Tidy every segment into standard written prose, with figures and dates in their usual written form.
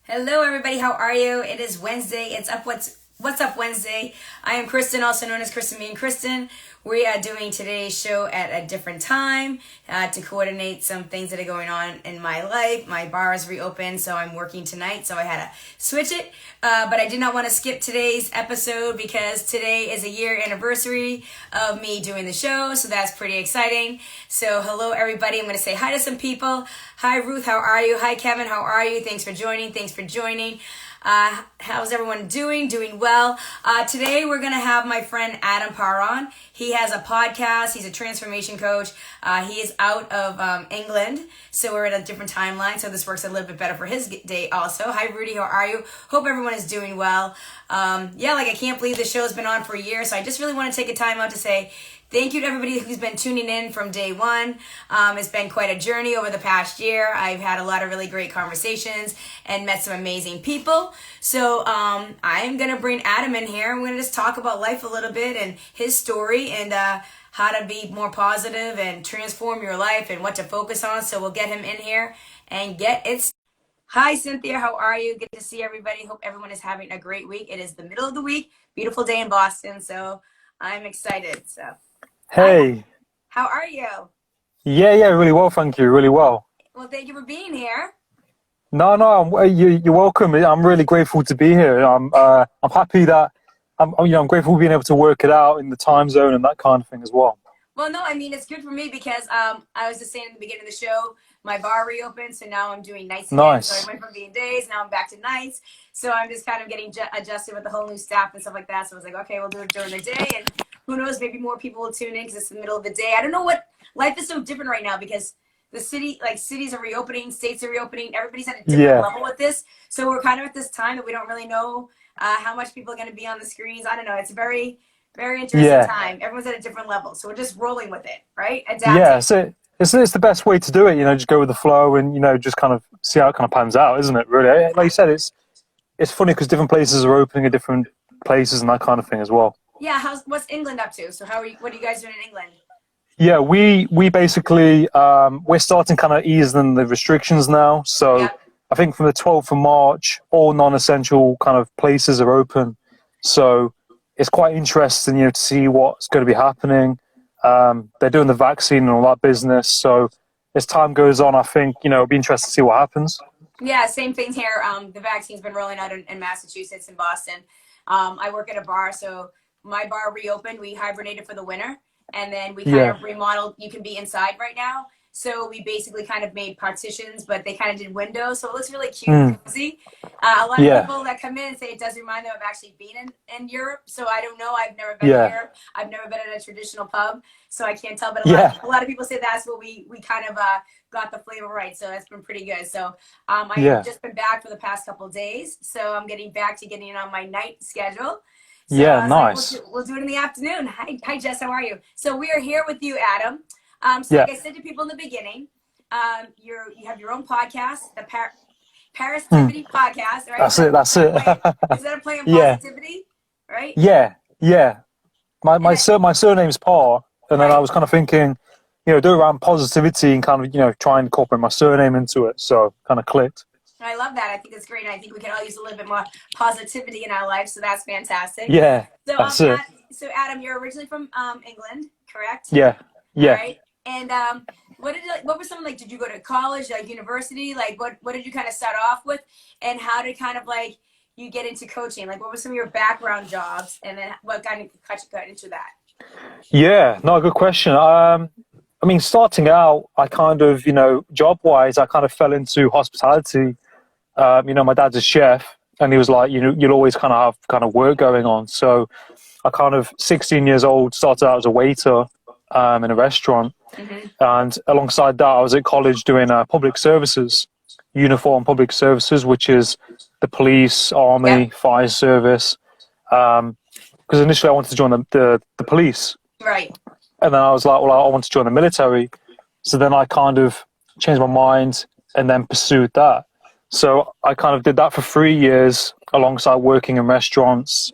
Hello, everybody. How are you? It is Wednesday. It's up. What's up Wednesday? I am Kristen, also known as Kristen Me and Kristen. We are doing today's show at a different time to coordinate some things that are going on in my life. My bar is reopened, so I'm working tonight, so I had to switch it. But I did not want to skip today's episode because today is a year anniversary of me doing the show, so that's pretty exciting. So hello, everybody. I'm going to say hi to some people. Hi, Ruth. How are you? Hi, Kevin. How are you? Thanks for joining. How's everyone doing? Doing well. Today we're going to have my friend Adam Parr on. He has a podcast. He's a transformation coach. He is out of England, so we're in a different timeline, so this works a little bit better for his day also. Hi, Rudy. How are you? Hope everyone is doing well. I can't believe the show's been on for a year, so I just really want to take a time out to say thank you to everybody who's been tuning in from day one. It's been quite a journey over the past year. I've had a lot of really great conversations and met some amazing people. So I'm going to bring Adam in here. I'm going to just talk about life a little bit and his story and how to be more positive and transform your life and what to focus on. So we'll get him in here and get it. Hi, Cynthia. How are you? Good to see everybody. Hope everyone is having a great week. It is the middle of the week. Beautiful day in Boston. So I'm excited. So. Hey. How are you? Yeah, really well, thank you, really well. Well, thank you for being here. No, you're welcome. I'm really grateful to be here. I'm happy that I'm grateful for being able to work it out in the time zone and that kind of thing as well. Well, no, I mean, it's good for me because I was just saying at the beginning of the show, my bar reopened, so now I'm doing nights again. Nice. So I went from being days, now I'm back to nights. So I'm just kind of getting adjusted with the whole new staff and stuff like that. So I was like, okay, we'll do it during the day, and who knows, maybe more people will tune in because it's the middle of the day. I don't know what, life is so different right now because the cities are reopening, states are reopening, everybody's at a different level with this. So we're kind of at this time that we don't really know how much people are going to be on the screens. I don't know. It's a very, very interesting time. Everyone's at a different level. So we're just rolling with it, right? Adapting. Yeah, so it's the best way to do it, just go with the flow and, just kind of see how it kind of pans out, isn't it, really? Like you said, it's funny because different places are opening at different places and that kind of thing as well. Yeah, what's England up to? So what are you guys doing in England? Yeah, we basically, we're starting kind of easing the restrictions now. So I think from the 12th of March, all non-essential kind of places are open. So it's quite interesting, to see what's going to be happening. They're doing the vaccine and all that business. So as time goes on, I think, it'll be interesting to see what happens. Yeah, same thing here. The vaccine's been rolling out in Massachusetts and Boston. I work at a bar, so my bar reopened. We hibernated for the winter, and then we kind of remodeled. You can be inside right now. So we basically kind of made partitions, but they kind of did windows. So it looks really cute and cozy. A lot of people that come in say it does remind them of actually being in Europe. So I don't know. I've never been to Europe. I've never been at a traditional pub. So I can't tell. But a lot of people say that's what we kind of got the flavor right. So that's been pretty good. So I've just been back for the past couple of days. So I'm getting back to getting on my night schedule. So nice. Like, we'll do it in the afternoon. Hi, Jess. How are you? So we are here with you, Adam. Like I said to people in the beginning, you have your own podcast, the Parasitivity Podcast, right? That's it. Is that a play on positivity, right? Yeah. My surname's Parr, and then I was kind of thinking, do it around positivity and kind of, try and incorporate my surname into it. So kind of clicked. I love that. I think it's great. And I think we can all use a little bit more positivity in our life. So that's fantastic. Yeah, so, that's it. So Adam, you're originally from England, correct? Yeah. All right. And what were some, did you go to college, university? What did you kind of start off with? And how did kind of you get into coaching? What were some of your background jobs? And then what kind of got into that? Yeah, no, good question. Starting out, I kind of, job-wise, I kind of fell into hospitality. My dad's a chef, and he was like, you'll always kind of have kind of work going on. So I kind of, 16 years old, started out as a waiter in a restaurant. And alongside that, I was at college doing public services, uniform public services, which is the police, army, fire service. Because initially I wanted to join the police. Right. And then I was like, well, I want to join the military. So then I kind of changed my mind and then pursued that. So I kind of did that for 3 years alongside working in restaurants,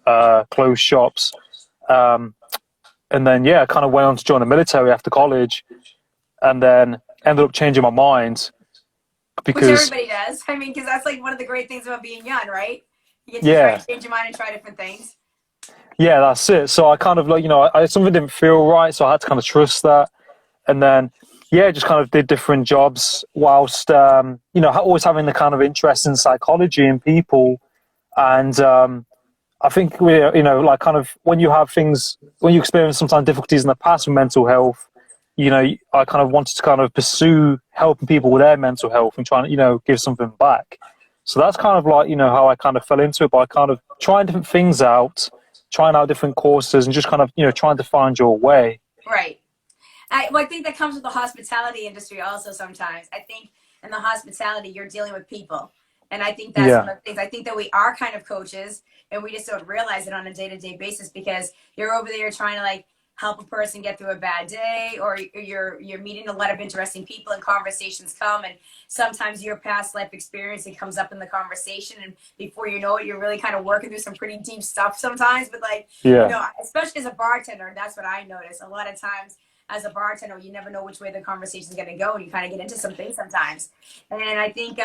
clothes shops. And then, I kind of went on to join the military after college and then ended up changing my mind Which because everybody does. I mean, because that's like one of the great things about being young, right? You get to try yeah, and change your mind and try different things. yeah, that's it. So I kind of like, something didn't feel right, so I had to kind of trust that. And then, yeah, just kind of did different jobs whilst, always having the kind of interest in psychology and people. And I think like kind of when you have things, when you experience sometimes difficulties in the past with mental health, I kind of wanted to kind of pursue helping people with their mental health and trying to, give something back. So that's kind of like, how I kind of fell into it by kind of trying different things out, trying out different courses and just kind of, trying to find your way. Right. I think that comes with the hospitality industry also sometimes. I think in the hospitality, you're dealing with people. And I think that's Yeah. one of the things. I think that we are kind of coaches and we just don't realize it on a day-to-day basis because you're over there trying to like help a person get through a bad day, or you're meeting a lot of interesting people and conversations come, and sometimes your past life experience, it comes up in the conversation, and before you know it, you're really kind of working through some pretty deep stuff sometimes. But like, Yeah. especially as a bartender, that's what I notice. A lot of times as a bartender, you never know which way the conversation is going to go, and you kind of get into some things sometimes. And I think,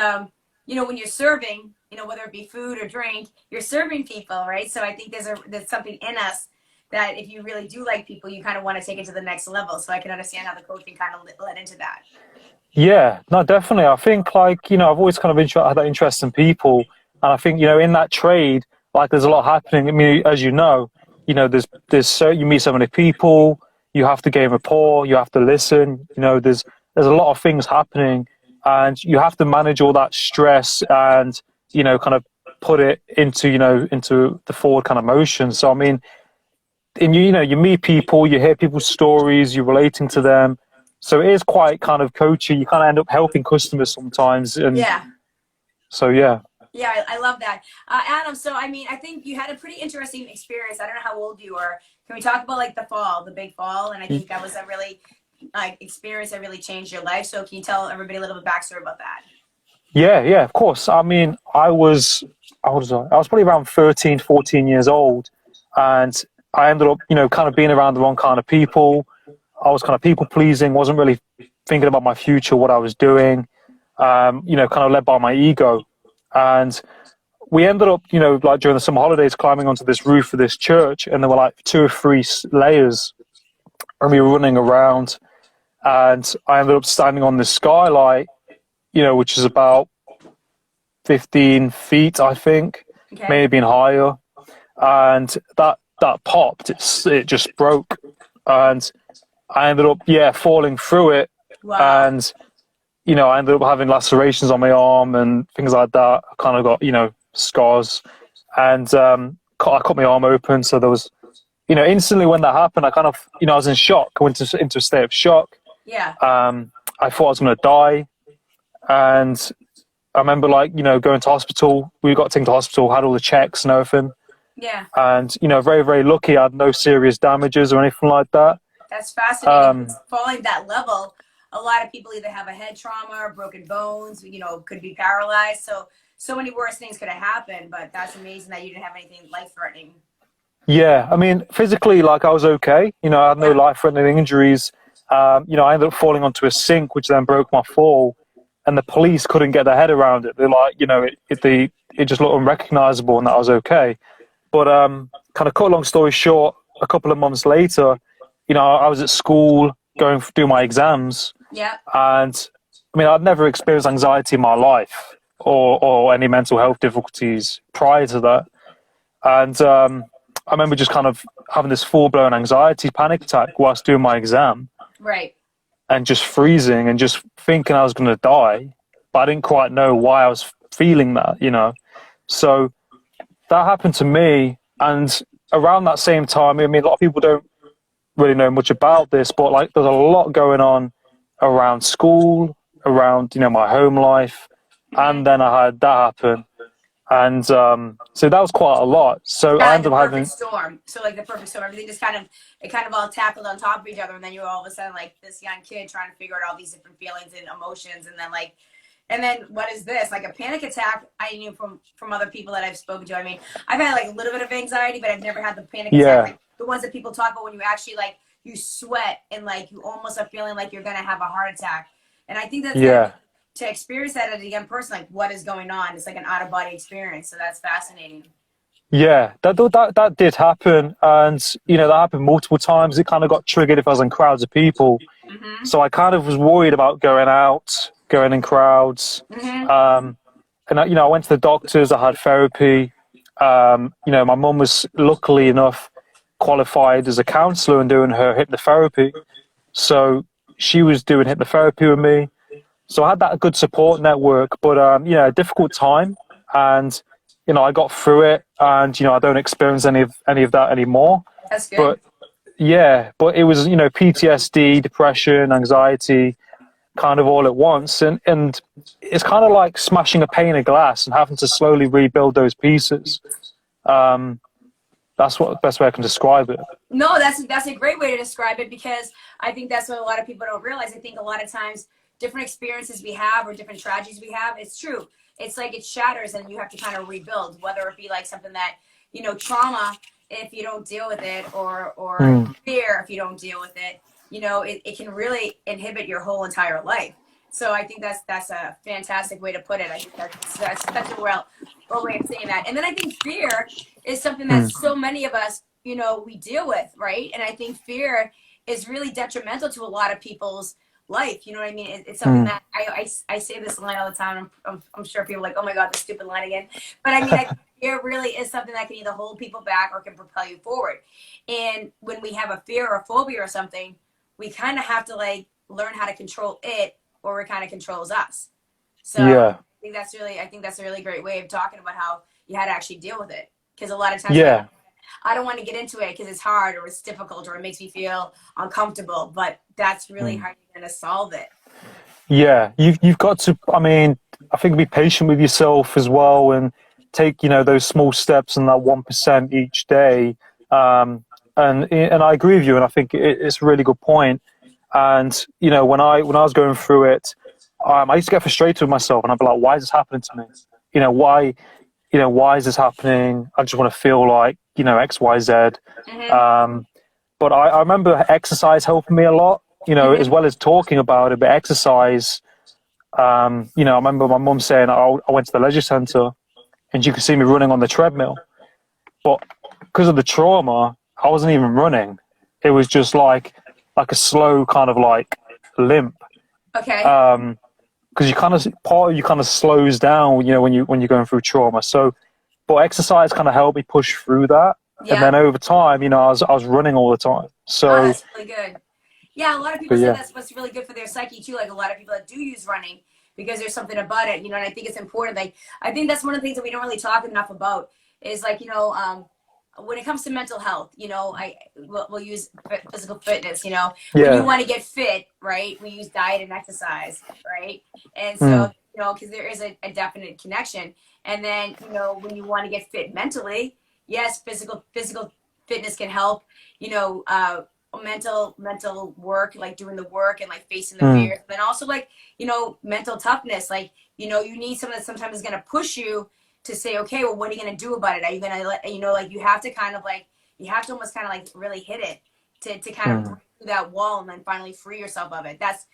when you're serving, whether it be food or drink, you're serving people, right? So I think there's something in us that if you really do like people, you kind of want to take it to the next level. So I can understand how the coaching kind of led into that. Yeah, no, definitely. I think like, I've always kind of had that interest in people. And I think, in that trade, like there's a lot happening. I mean, as you meet so many people, you have to gain rapport, you have to listen, there's a lot of things happening and you have to manage all that stress and, kind of put it into the forward kind of motion. So, I mean, and you meet people, you hear people's stories, you're relating to them. So it is quite kind of coachy. You kind of end up helping customers sometimes. And Yeah. so, yeah. Yeah, I love that. Adam, so I mean, I think you had a pretty interesting experience. I don't know how old you were. Can we talk about like the big fall? And I think that was a really experience that really changed your life. So can you tell everybody a little bit backstory about that? Yeah, of course. I mean, I was probably around 13, 14 years old. And I ended up, kind of being around the wrong kind of people. I was kind of people pleasing, wasn't really thinking about my future, what I was doing, kind of led by my ego. And we ended up, like during the summer holidays, climbing onto this roof of this church, and there were like 2 or 3 layers, and we were running around, and I ended up standing on this skylight, which is about 15 feet, I think, Okay. maybe higher, and that popped. It just broke, and I ended up falling through it. Wow. And I ended up having lacerations on my arm and things like that. I kind of got scars, and I cut my arm open. So there was instantly when that happened, I kind of I was in shock. I went into a state of shock. Yeah. I thought I was going to die, and I remember going to hospital. We got taken to hospital, had all the checks and everything. Yeah. And very, very lucky. I had no serious damages or anything like that. That's fascinating. Falling that level, a lot of people either have a head trauma or broken bones, could be paralyzed. So many worse things could have happened, but that's amazing that you didn't have anything life-threatening. Yeah, I mean, physically, I was okay. I had no life-threatening injuries. I ended up falling onto a sink, which then broke my fall, and the police couldn't get their head around it. They're like, it just looked unrecognizable, and that I was okay. But kind of cut a long story short, a couple of months later, I was at school doing my exams. Yeah. And I mean, I'd never experienced anxiety in my life or any mental health difficulties prior to that. And I remember just kind of having this full-blown anxiety panic attack whilst doing my exam. Right. And just freezing and just thinking I was going to die. But I didn't quite know why I was feeling that, So that happened to me. And around that same time, I mean, a lot of people don't really know much about this, but there's a lot going on around school, around, my home life. And then I had that happen. And so that was quite a lot. So I ended up having storm. So the perfect storm. Everything just kind of all tackled on top of each other, and then you're all of a sudden like this young kid trying to figure out all these different feelings and emotions, and then what is this? Like a panic attack, I knew from other people that I've spoken to. I mean, I've had a little bit of anxiety, but I've never had the panic attack. The ones that people talk about when you actually you sweat and you almost are feeling like you're gonna have a heart attack. And I think that's to experience that as a young person, like what is going on. It's like an out of body experience. So that's fascinating. Yeah, that did happen, and that happened multiple times. It kind of got triggered if I was in crowds of people, Mm-hmm. so I kind of was worried about going out, going in crowds. Mm-hmm. And I went to the doctors. I had therapy. My mum was luckily enough qualified as a counselor and doing her hypnotherapy, so she was doing hypnotherapy with me. So I had that good support network, but a difficult time, and I got through it, and I don't experience any of that anymore. That's good. But yeah, but it was PTSD, depression, anxiety, kind of all at once, and it's kind of like smashing a pane of glass and having to slowly rebuild those pieces. That's what the best way I can describe it. No, that's a great way to describe it, because I think that's what a lot of people don't realize. I think a lot of times different experiences we have or different tragedies we have, it's true. It's like it shatters and you have to kind of rebuild, whether it be like something that, trauma, if you don't deal with it, or fear, if you don't deal with it, it can really inhibit your whole entire life. So I think that's a fantastic way to put it. I think that's such a well way of saying that. And then I think fear is something that so many of us, we deal with, right? And I think fear is really detrimental to a lot of people's life. You know what I mean? It's something that I say this line all the time. I'm sure people are like, oh my God, this stupid line again. But I mean, I think fear really is something that can either hold people back or can propel you forward. And when we have a fear or a phobia or something, we kind of have to like learn how to control it, or it kind of controls us. So Yeah. I think that's a really great way of talking about how you had to actually deal with it. Because a lot of times, Yeah. I don't want to get into it because it's hard or it's difficult or it makes me feel uncomfortable. But that's really how you're going to solve it. Yeah, you've got to. I mean, I think be patient with yourself as well, and take those small steps and that 1% each day. And I agree with you, and I think it's a really good point. And when I was going through it, I used to get frustrated with myself, and I'd be like, "Why is this happening to me? Why is this happening? I just want to feel like X, Y, Z." But I remember exercise helping me a lot, as well as talking about it. But exercise, I remember my mum saying I went to the leisure centre, and you could see me running on the treadmill. But because of the trauma, I wasn't even running. It was just like a slow kind of like limp. Okay. Because part of you kind of slows down, when you're going through trauma. So, but exercise kind of helped me push through that. Yeah. And then over time, I was running all the time. So that's really good. Yeah, a lot of people say that's what's really good for their psyche too. Like a lot of people that do use running, because there's something about it, and I think it's important. Like I think that's one of the things that we don't really talk enough about is like, when it comes to mental health, we'll use physical fitness, when you want to get fit, right? We use diet and exercise, right? And so, because there is a definite connection. And then, when you want to get fit mentally, yes, physical fitness can help, mental work, like doing the work and like facing the fears. Then also like, mental toughness, like, you need someone that sometimes is going to push you to say, okay, well, what are you going to do about it? Are you going to let, like you have to kind of like, you have to almost kind of like really hit it to kind of break through that wall and then finally free yourself of it. That's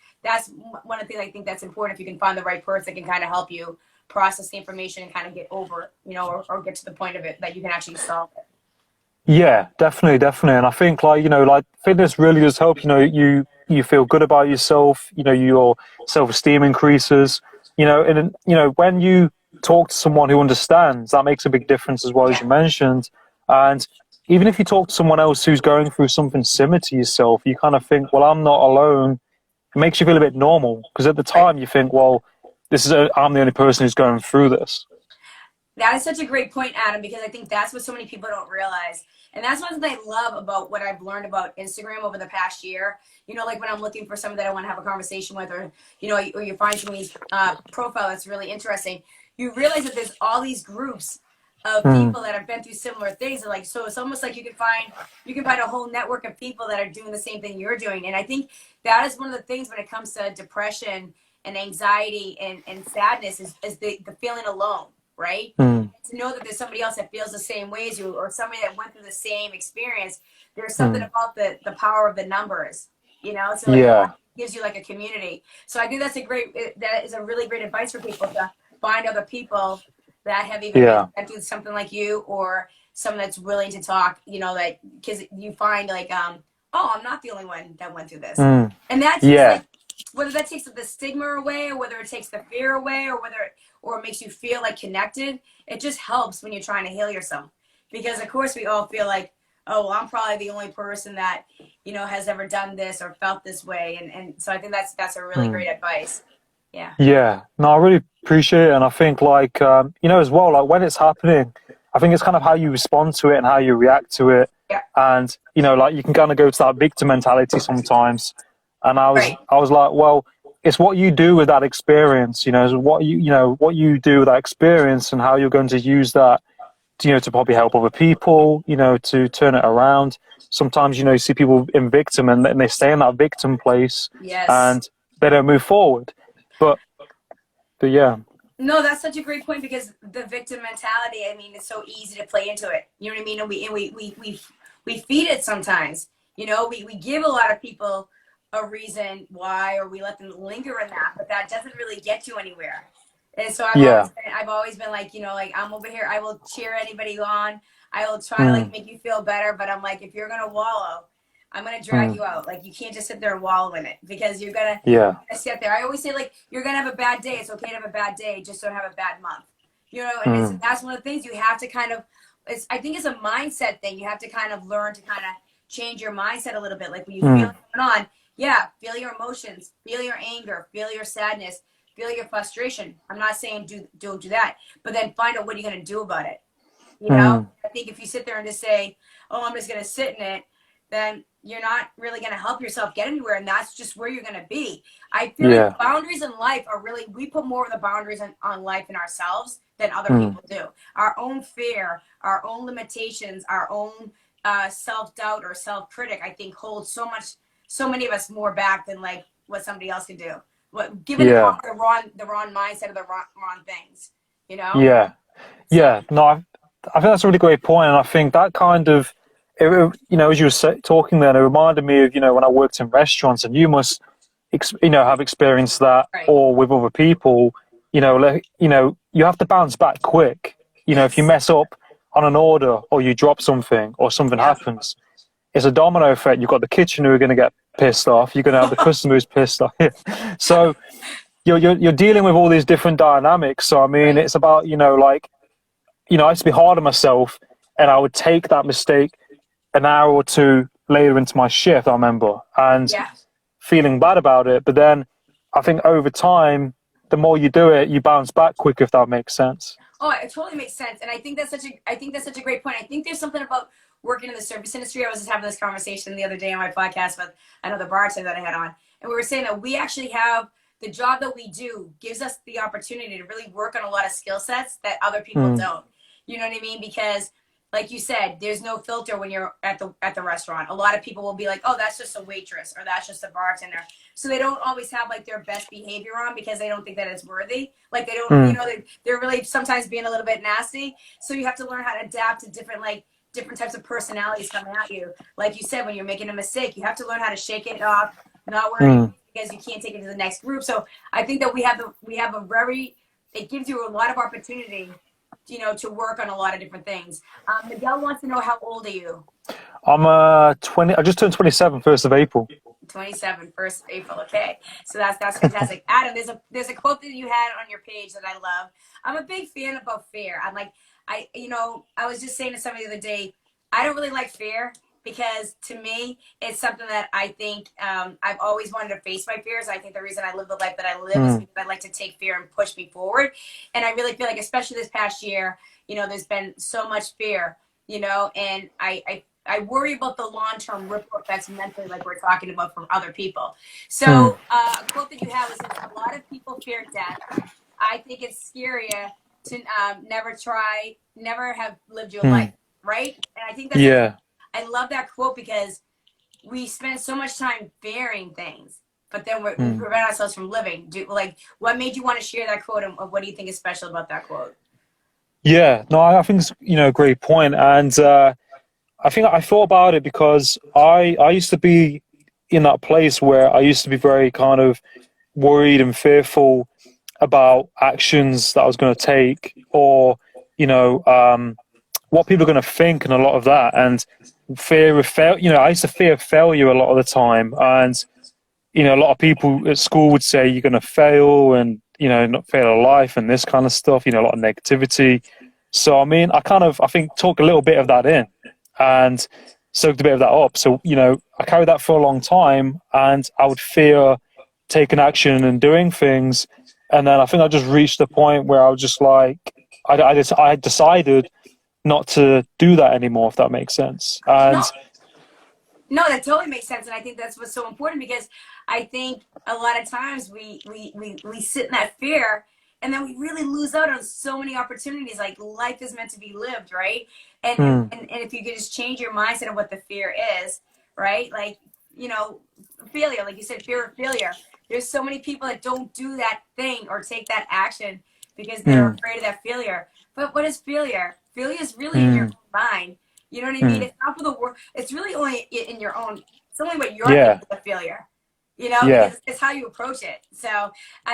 one of the things I think that's important. If you can find the right person that can kind of help you process the information and kind of get over, or get to the point of it that you can actually solve it. Yeah, definitely. And I think like fitness really does help, you feel good about yourself, your self-esteem increases, and when you talk to someone who understands, that makes a big difference as well, as you mentioned. And even if you talk to someone else who's going through something similar to yourself, you kind of think, well, I'm not alone. It makes you feel a bit normal, because at the time you think, well, I'm the only person who's going through this. That is such a great point, Adam, because I think that's what so many people don't realize. And that's one thing I love about what I've learned about Instagram over the past year. Like when I'm looking for someone that I want to have a conversation with, or, or you find somebody's profile that's really interesting, you realize that there's all these groups of people that have been through similar things. And like, so it's almost like you can find a whole network of people that are doing the same thing you're doing. And I think that is one of the things when it comes to depression and anxiety and sadness is the feeling alone. Right? To know that there's somebody else that feels the same way as you, or somebody that went through the same experience. There's something about the power of the numbers, So like, gives you like a community. So I think that is a really great advice for people to find other people that have even been through something like you, or someone that's willing to talk, that, because you find like, oh, I'm not the only one that went through this. And that takes like, whether that takes the stigma away, or whether it takes the fear away, or or it makes you feel like connected, it just helps when you're trying to heal yourself. Because of course we all feel like, oh, well, I'm probably the only person that, has ever done this or felt this way. And so I think that's a really great advice. Yeah. Yeah. No, I really appreciate it. And I think like, as well, like when it's happening, I think it's kind of how you respond to it and how you react to it. Yeah. And, like you can kind of go to that victim mentality sometimes. And I was like, well, it's what you do with that experience, what you do with that experience and how you're going to use that, to probably help other people, to turn it around. Sometimes, you see people in victim and they stay in that victim place and they don't move forward. But yeah. No, that's such a great point, because the victim mentality, I mean, it's so easy to play into it. You know what I mean? And we feed it sometimes. We give a lot of people a reason why, or we let them linger in that, but that doesn't really get you anywhere. And so I've always been like, like I'm over here, I will cheer anybody on. I will try to like make you feel better, but I'm like, if you're going to wallow, I'm going to drag you out. Like, you can't just sit there and wallow in it, because you're going to sit there. I always say, like, you're going to have a bad day. It's okay to have a bad day. Just don't have a bad month. And that's one of the things you have to kind of, I think it's a mindset thing. You have to kind of learn to kind of change your mindset a little bit. Like when you feel it going on, feel your emotions, feel your anger, feel your sadness, feel your frustration. I'm not saying don't do that, but then find out what you're going to do about it. I think if you sit there and just say, oh, I'm just going to sit in it, then you're not really going to help yourself get anywhere. And that's just where you're going to be. I feel like boundaries in life are really, we put more of the boundaries on life in ourselves than other people do. Our own fear, our own limitations, our own self-doubt or self-critic, I think holds so many of us more back than like what somebody else can do. Given the wrong mindset of the wrong things, Yeah. Yeah. No, I think that's a really great point. And I think that kind of, as you were talking then, it reminded me of, when I worked in restaurants, and you must, have experienced that, or with other people, you have to bounce back quick. If you mess up on an order, or you drop something, or something happens, it's a domino effect. You've got the kitchen who are going to get pissed off. You're going to have the customers pissed off. So you're dealing with all these different dynamics. So, I mean, it's about, I used to be hard on myself, and I would take that mistake an hour or two later into my shift, I remember, and feeling bad about it. But then I think over time, the more you do it, you bounce back quick, if that makes sense. Oh, it totally makes sense. And I think that's such a great point. I think there's something about working in the service industry. I was just having this conversation the other day on my podcast with another bartender that I had on. And we were saying that we actually have the job that we do gives us the opportunity to really work on a lot of skill sets that other people don't. You know what I mean? Because like you said, there's no filter when you're at the restaurant. A lot of people will be like, oh, that's just a waitress, or that's just a bartender. So they don't always have like their best behavior on, because they don't think that it's worthy. Like they don't, they're really sometimes being a little bit nasty. So you have to learn how to adapt to different types of personalities coming at you. Like you said, when you're making a mistake, you have to learn how to shake it off, not worry, because you can't take it to the next group. So I think that it gives you a lot of opportunity, to work on a lot of different things. Miguel wants to know, how old are you? I'm 20. I just turned 27, 1st of April. 27, 1st of April. Okay, so that's fantastic. Adam, there's a quote that you had on your page that I love. I'm a big fan about fear. I'm like, I was just saying to somebody the other day, I don't really like fear, because to me, it's something that I think I've always wanted to face my fears. I think the reason I live the life that I live is because I like to take fear and push me forward. And I really feel like, especially this past year, there's been so much fear, and I worry about the long-term ripple effects mentally, like we're talking about, from other people. So a quote that you have is, a lot of people fear death. I think it's scarier to never have lived your life, right? And I think that's I love that quote, because we spend so much time fearing things, but then we prevent ourselves from living. What made you want to share that quote, and what do you think is special about that quote? Yeah, no, I think it's a great point, and I think I thought about it because I used to be in that place where I used to be very kind of worried and fearful about actions that I was going to take, or what people are going to think, and a lot of that, and fear of fail. I used to fear failure a lot of the time, and a lot of people at school would say you're going to fail, and not fail at life, and this kind of stuff. A lot of negativity. So I mean, I think took a little bit of that in, and soaked a bit of that up. So I carried that for a long time, and I would fear taking action and doing things. And then I think I just reached a point where I was just like, I decided not to do that anymore, if that makes sense. And no, that totally makes sense. And I think that's what's so important, because I think a lot of times we sit in that fear, and then we really lose out on so many opportunities. Like, life is meant to be lived, right? And if you could just change your mindset of what the fear is, right? Like, failure, like you said, fear of failure. There's so many people that don't do that thing or take that action because they're afraid of that failure. But what is failure? Failure is really in your mind. You know what I mean? It's not for the world. It's really only in your own. It's only what you're thinking of failure. Because it's how you approach it. So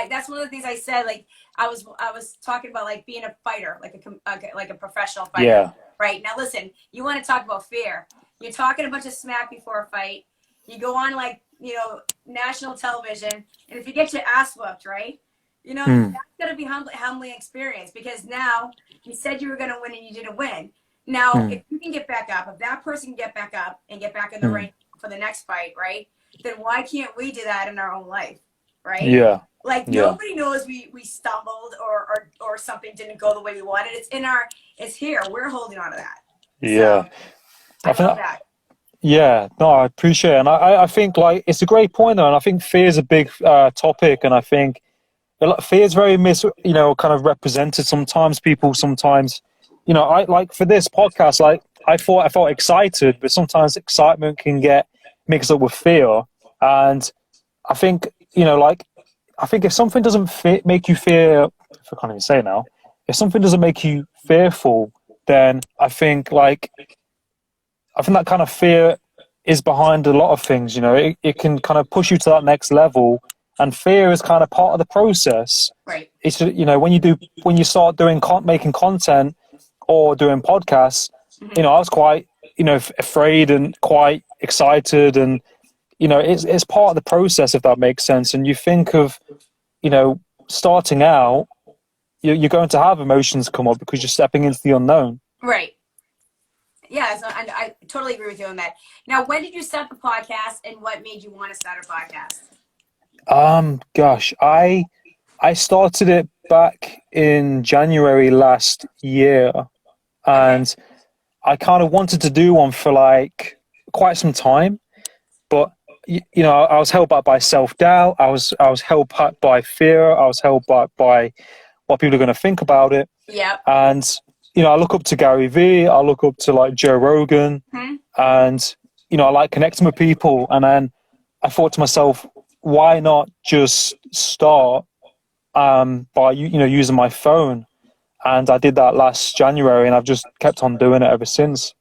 that's one of the things I said. Like, I was talking about, like, being a fighter, like a professional fighter. Yeah. Right. Now listen, you want to talk about fear. You're talking a bunch of smack before a fight. You go on, like, national television, and if you get your ass whooped, right? That's gonna be humbling experience, because now you said you were gonna win and you didn't win. Now, if you can get back up, if that person can get back up and get back in the ring for the next fight, right? Then why can't we do that in our own life, right? Yeah. Like, nobody knows we stumbled or something didn't go the way we wanted. It's here. We're holding on to that. Yeah. So, I love that. Yeah, no, I appreciate it. And I think, like, it's a great point, though. And I think fear is a big topic. And I think fear is very kind of represented sometimes. People sometimes, I like, for this podcast, like, I felt excited, but sometimes excitement can get mixed up with fear. And I think, I think if something doesn't make you fear, I can't even say it now, if something doesn't make you fearful, then I think that kind of fear is behind a lot of things. It can kind of push you to that next level, and fear is kind of part of the process. Right. It's when you start making content or doing podcasts, I was quite afraid and quite excited, and it's part of the process, if that makes sense. And you think of starting out, you're going to have emotions come up because you're stepping into the unknown. Right. Yeah, so I totally agree with you on that. Now, when did you start the podcast, and what made you want to start a podcast? Gosh, I started it back in January last year, and I kind of wanted to do one for, like, quite some time, but I was held back by self-doubt. I was held back by fear. I was held back by what people are going to think about it. Yeah. And I look up to Gary Vee, I look up to, like, Joe Rogan, and, I like connecting with people. And then I thought to myself, why not just start by, using my phone? And I did that last January, and I've just kept on doing it ever since.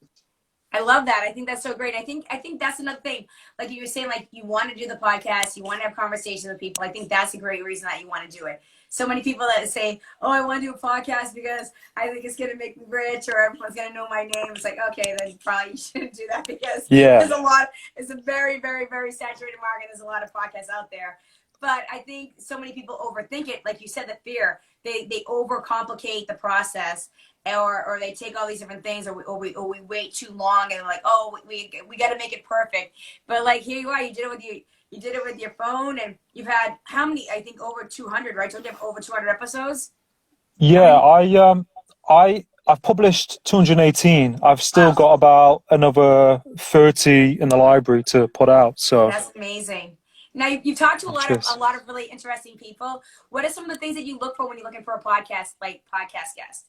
I love that. I think that's so great. I think that's another thing. Like you were saying, like, you want to do the podcast, you want to have conversations with people. I think that's a great reason that you want to do it. So many people that say, oh, I want to do a podcast because I think it's going to make me rich, or everyone's going to know my name. It's like, okay, then probably you shouldn't do that, because it's a very, very, very saturated market. There's a lot of podcasts out there. But I think so many people overthink it. Like you said, the fear, they overcomplicate the process, or they take all these different things, or we wait too long, and like, oh, we got to make it perfect. But, like, here you are, you did it with your phone, and you've had how many? I think over 200, right? Don't you have over 200 episodes? Yeah, I've published 218. I've still got about another 30 in the library to put out. So that's amazing. Now, you talked to a lot of really interesting people. What are some of the things that you look for when you're looking for a podcast guest?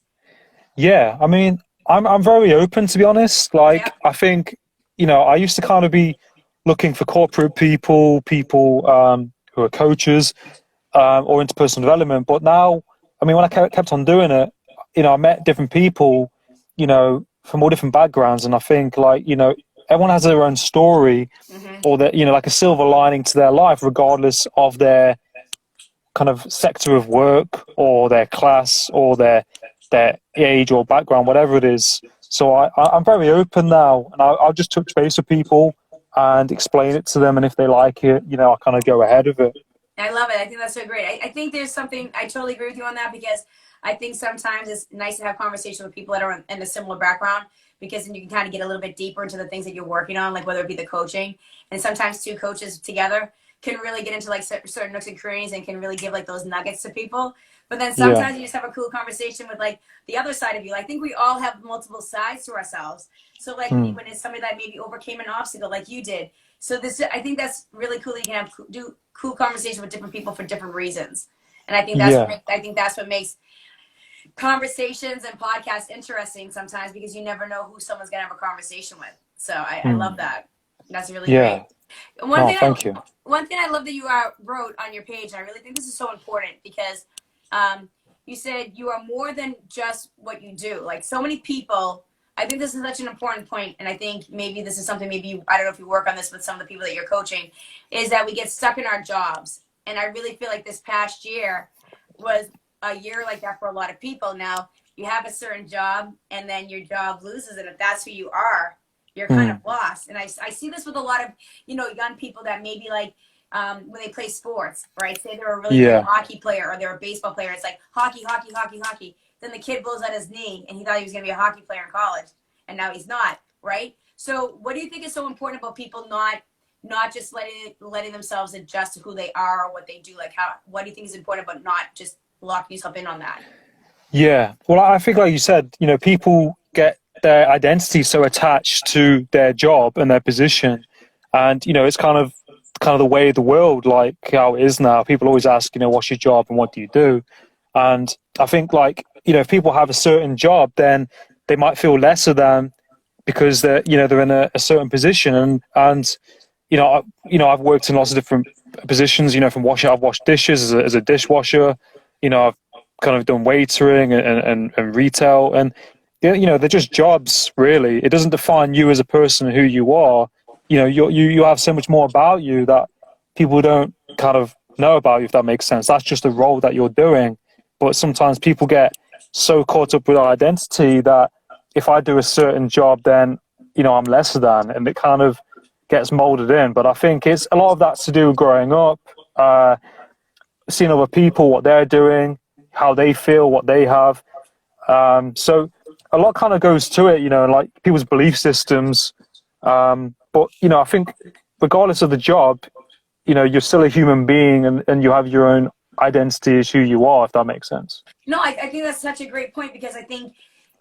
Yeah, I mean, I'm very open, to be honest. Like, I think, I used to kind of be looking for corporate people who are coaches or into personal development. But now, I mean, when I kept on doing it, I met different people, from all different backgrounds. And I think, like, everyone has their own story, or that, you know, like a silver lining to their life, regardless of their kind of sector of work or their class or their age or background, whatever it is. So I'm very open now, and I'll just touch base with people and explain it to them, and if they like it, you know, I kind of go ahead of it. I love it. I think that's so great. I think there's something, I totally agree with you on that, because I think sometimes it's nice to have conversations with people that are in a similar background, because then you can kind of get a little bit deeper into the things that you're working on, like whether it be the coaching. And sometimes two coaches together can really get into like certain nooks and crannies and can really give like those nuggets to people. But then sometimes you just have a cool conversation with like the other side of you. I think we all have multiple sides to ourselves. So like when it's somebody that maybe overcame an obstacle like you did. So I think that's really cool that you can do cool conversation with different people for different reasons. And I think that's what makes conversations and podcasts interesting sometimes, because you never know who someone's gonna have a conversation with. So I love that. That's really great. Thank you. One thing I love that you wrote on your page, and I really think this is so important, because you said you are more than just what you do. Like so many people, I think this is such an important point, and I think maybe this is something, I don't know if you work on this with some of the people that you're coaching, is that we get stuck in our jobs. And I really feel like this past year was a year like that for a lot of people. Now, you have a certain job, and then your job loses, and if that's who you are, you're kind of lost. And I see this with a lot of, you know, young people that maybe like when they play sports, right? Say they're a really good hockey player or they're a baseball player. It's like hockey, hockey, hockey, hockey. Then the kid blows out his knee and he thought he was going to be a hockey player in college, and now he's not, right? So what do you think is so important about people not just letting themselves adjust to who they are or what they do? Like what do you think is important about not just locking yourself in on that? Yeah. Well, I think like you said, you know, people get their identity so attached to their job and their position. And, you know, it's kind of the way of the world, like how it is now. People always ask, you know, what's your job and what do you do? And I think like, you know, if people have a certain job, then they might feel lesser than, because they're in a certain position. And you know, I've worked in lots of different positions, you know, from washing, I've washed dishes as a dishwasher, you know, I've kind of done waitering and retail, and you know, they're just jobs, really. It doesn't define you as a person and who you are. You know, you have so much more about you that people don't kind of know about you, if that makes sense. That's just the role that you're doing. But sometimes people get so caught up with our identity that if I do a certain job, then, you know, I'm lesser than, and it kind of gets molded in. But I think it's a lot of that's to do with growing up, seeing other people, what they're doing, how they feel, what they have. So a lot kind of goes to it, you know, like people's belief systems. But, you know, I think regardless of the job, you know, you're still a human being, and you have your own identity as who you are, if that makes sense. No, I think that's such a great point, because I think,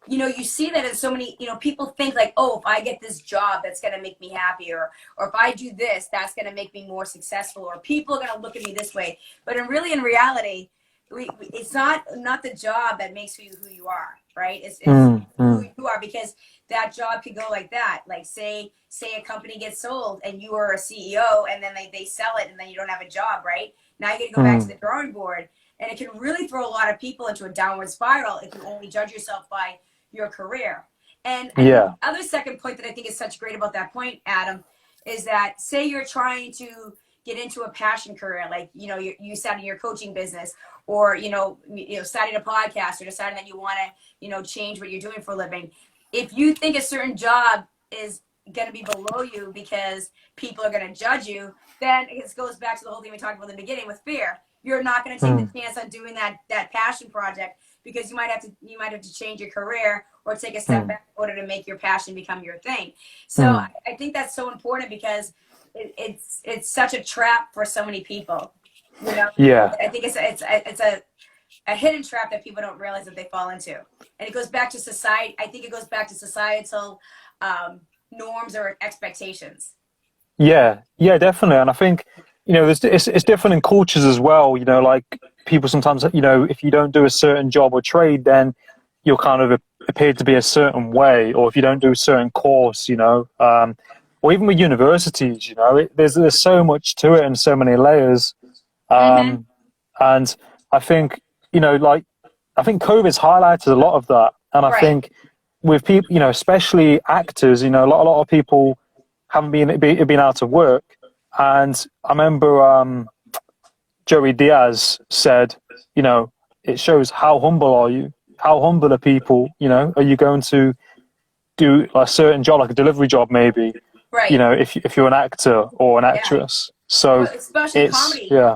you know, you see that in so many, you know, people think like, oh, if I get this job, that's going to make me happier, or if I do this, that's going to make me more successful, or people are going to look at me this way. But in reality, it's not the job that makes you who you are, right? It's who you are, because that job could go like that. Like say a company gets sold and you are a CEO, and then they sell it, and then you don't have a job, right? Now you got to go back to the drawing board, and it can really throw a lot of people into a downward spiral if you only judge yourself by your career. And the other second point that I think is such great about that point, Adam, is that say you're trying to get into a passion career, like, you know, you started your coaching business, or, you know, starting a podcast, or deciding that you want to, you know, change what you're doing for a living. If you think a certain job is going to be below you because people are going to judge you, then it goes back to the whole thing we talked about in the beginning with fear. You're not going to take the chance on doing that passion project, because you might have to change your career or take a step back in order to make your passion become your thing. So I think that's so important, because it's such a trap for so many people. You know? Yeah. I think it's a hidden trap that people don't realize that they fall into. And it goes back to society. I think it goes back to societal norms or expectations. Yeah, definitely. And I think, you know, it's different in cultures as well. You know, like people sometimes, you know, if you don't do a certain job or trade, then you're kind of appeared to be a certain way. Or if you don't do a certain course, you know, or even with universities, you know, there's so much to it and so many layers. And I think, you know, like, I think COVID's highlighted a lot of that. And I think with people, you know, especially actors, you know, a lot of people haven't been out of work. And I remember Joey Diaz said, you know, it shows how humble are you? How humble are people? You know, are you going to do a certain job, like a delivery job, maybe? Right. You know, if you're an actor or an actress. So well, especially comedy. yeah.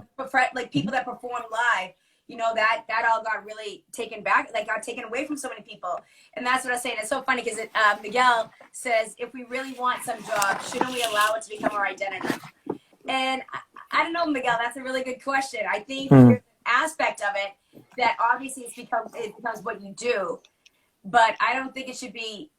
Like people that perform live, you know, that all got really taken back, like got taken away from so many people. And that's what I was saying. It's so funny because Miguel says, if we really want some job, shouldn't we allow it to become our identity? And I don't know, Miguel, that's a really good question. I think there's an aspect of it that obviously it becomes what you do, but I don't think it should be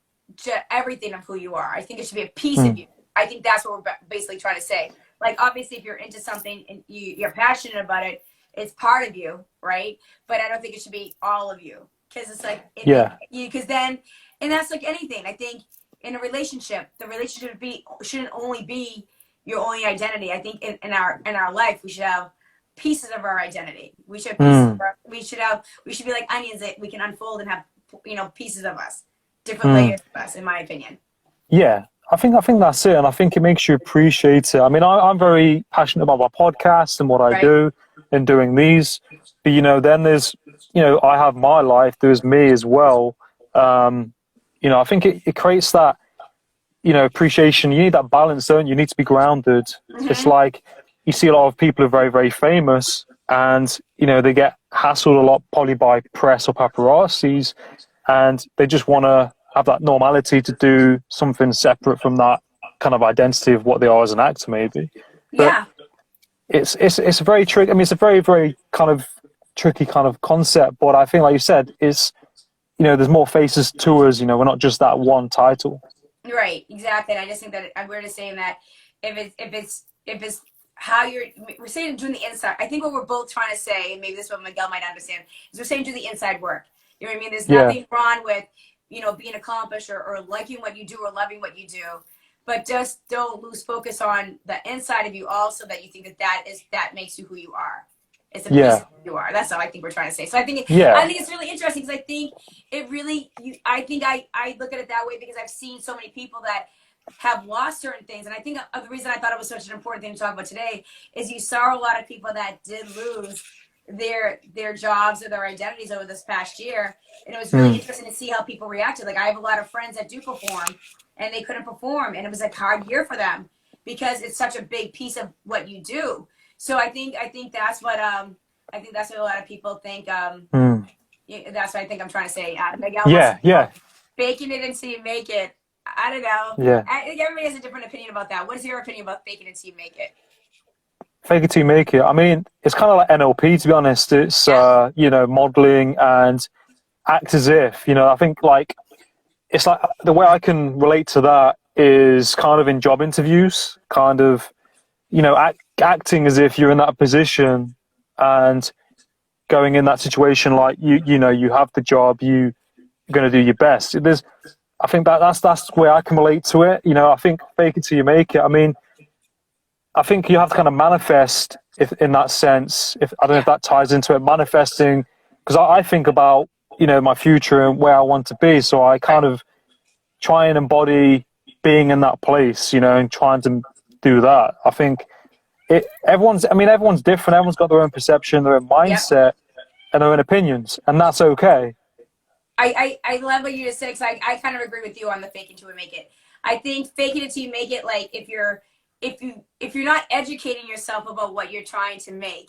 everything of who you are. I think it should be a piece of you. I think that's what we're basically trying to say. Like, obviously, if you're into something and you're passionate about it, it's part of you, right? But I don't think it should be all of you, because it's like, because then, and that's like anything. I think in a relationship, the relationship shouldn't only be your only identity. I think in our life, we should have pieces of our identity. We should have pieces we should be like onions that we can unfold and have, you know, pieces of us, different layers of us, in my opinion. Yeah. I think that's it, and I think it makes you appreciate it. I mean, I'm very passionate about my podcast and what I do in doing these. But, you know, then there's, you know, I have my life. There's me as well. You know, I think it creates that, you know, appreciation. You need that balance, don't you? You need to be grounded. It's like you see a lot of people who are very, very famous, and, you know, they get hassled a lot probably by press or paparazzis, and they just want to have that normality to do something separate from that kind of identity of what they are as an actor, maybe. But it's a very tricky. I mean, it's a very, very kind of tricky kind of concept. But I think, like you said, it's, you know, there's more faces to us. You know, we're not just that one title. Right. Exactly. And I just think that we're just saying that if it's how we're saying doing the inside. I think what we're both trying to say, and maybe this is what Miguel might understand, is we're saying do the inside work. You know what I mean? There's nothing wrong with, you know, being accomplished or liking what you do or loving what you do, but just don't lose focus on the inside of you also, that you think that makes you who you are. It's a piece of who you are. That's all I think we're trying to say. So I think it's really interesting, because I think it really, I look at it that way because I've seen so many people that have lost certain things. And I think the reason I thought it was such an important thing to talk about today is you saw a lot of people that did lose their jobs or their identities over this past year, and it was really interesting to see how people reacted. Like, I have a lot of friends that do perform and they couldn't perform, and it was a hard year for them because it's such a big piece of what you do. So I think that's what a lot of people think. That's what I think I'm trying to say. Miguel, faking it until you make it. I don't know. I think everybody has a different opinion about that. What is your opinion about faking it until you make it? Fake it till you make it. I mean, it's kind of like NLP, to be honest. It's, you know, modeling and act as if, you know, I think like, it's like the way I can relate to that is kind of in job interviews, kind of, you know, acting as if you're in that position and going in that situation like you know, you have the job, you're going to do your best. I think that's where I can relate to it. You know, I think fake it till you make it. I mean, I think you have to kind of manifest in that sense. I don't know if that ties into it, manifesting, because I think about, you know, my future and where I want to be. So I kind of try and embody being in that place, you know, and trying to do that. I think everyone's different. Everyone's got their own perception, their own mindset, and their own opinions, and that's okay. I love what you just said, because I kind of agree with you on the fake it till you make it. I think faking it till you make it, like if you're not educating yourself about what you're trying to make,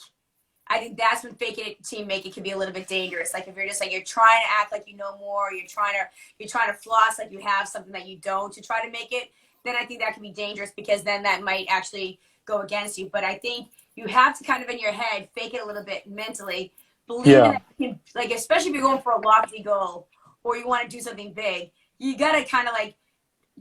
I think that's when faking it till you make it can be a little bit dangerous. Like if you're just like, you're trying to act like you know more, you're trying to floss like you have something that you don't to try to make it, then I think that can be dangerous, because then that might actually go against you. But I think you have to kind of in your head fake it a little bit mentally, believe in it, like especially if you're going for a lofty goal or you want to do something big, you gotta kind of like